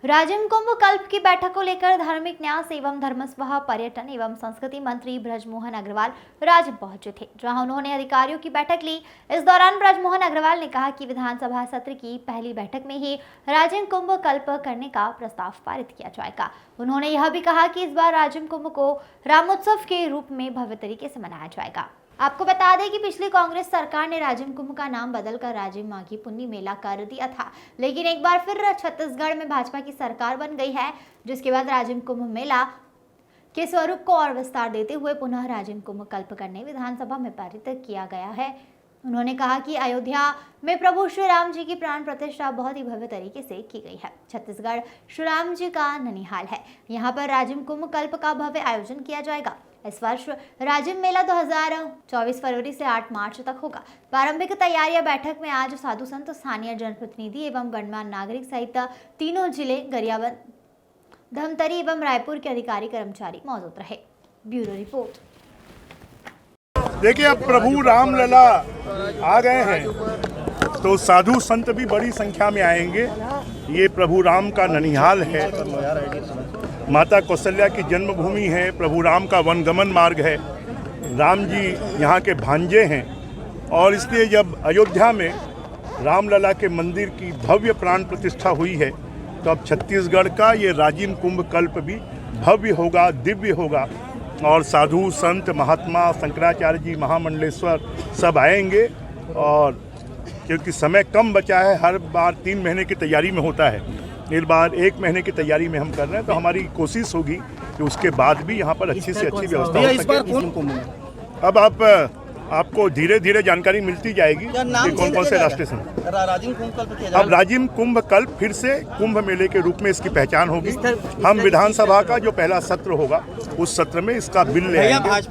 राजिम कुंभ कल्प की बैठक को लेकर धार्मिक न्यास एवं धर्मस्व पर्यटन एवं संस्कृति मंत्री ब्रजमोहन अग्रवाल राजिम पहुंचे थे, जहां उन्होंने अधिकारियों की बैठक ली। इस दौरान ब्रजमोहन अग्रवाल ने कहा कि विधानसभा सत्र की पहली बैठक में ही राजिम कुंभ कल्प करने का प्रस्ताव पारित किया जाएगा। उन्होंने यह भी कहा कि इस बार राजिम कुंभ को रामोत्सव के रूप में भव्य तरीके से मनाया जाएगा। आपको बता दें कि पिछली कांग्रेस सरकार ने राजिम कुंभ का नाम बदलकर राजिम माघी पुन्नी मेला कर दिया था, लेकिन एक बार फिर छत्तीसगढ़ में भाजपा की सरकार बन गई है, जिसके बाद राजिम कुंभ मेला के स्वरूप को और विस्तार देते हुए पुनः राजिम कुंभ कल्प करने विधानसभा में पारित किया गया है। उन्होंने कहा कि अयोध्या में प्रभु श्री राम जी की प्राण प्रतिष्ठा बहुत ही भव्य तरीके से की गई है। छत्तीसगढ़ श्री राम जी का ननिहाल है, यहाँ पर राजिम कुंभ कल्प का भव्य आयोजन किया जाएगा। इस वर्ष राजिम मेला 2024 फरवरी से 8 मार्च तक होगा। प्रारंभिक तैयारियां बैठक में आज साधु संत, स्थानीय जनप्रतिनिधि एवं गणमान्य नागरिक सहित तीनों जिले गरियाबंद, धमतरी एवं रायपुर के अधिकारी कर्मचारी मौजूद रहे। Bureau report. देखिए, अब प्रभु रामलला आ गए हैं तो साधु संत भी बड़ी संख्या में आएंगे। ये प्रभु राम का ननिहाल है, माता कौशल्या की जन्मभूमि है, प्रभु राम का वनगमन मार्ग है, राम जी यहाँ के भांजे हैं और इसलिए जब अयोध्या में रामलला के मंदिर की भव्य प्राण प्रतिष्ठा हुई है तो अब छत्तीसगढ़ का ये राजिम कुंभ कल्प भी भव्य होगा, दिव्य होगा और साधु संत, महात्मा, शंकराचार्य जी, महामंडलेश्वर सब आएंगे। और क्योंकि समय कम बचा है, हर बार 3 महीने की तैयारी में होता है, इस बार 1 महीने की तैयारी में हम कर रहे हैं, तो हमारी कोशिश होगी कि उसके बाद भी यहाँ पर अच्छी से अच्छी व्यवस्था हो सके। अब आपको धीरे धीरे जानकारी मिलती जाएगी कि कौन कौन से रास्ते से। अब राजिम कुंभ कल्प फिर से कुंभ मेले के रूप में इसकी पहचान होगी। हम विधानसभा का जो पहला सत्र होगा उस सत्र में इसका बिल ले आएंगे।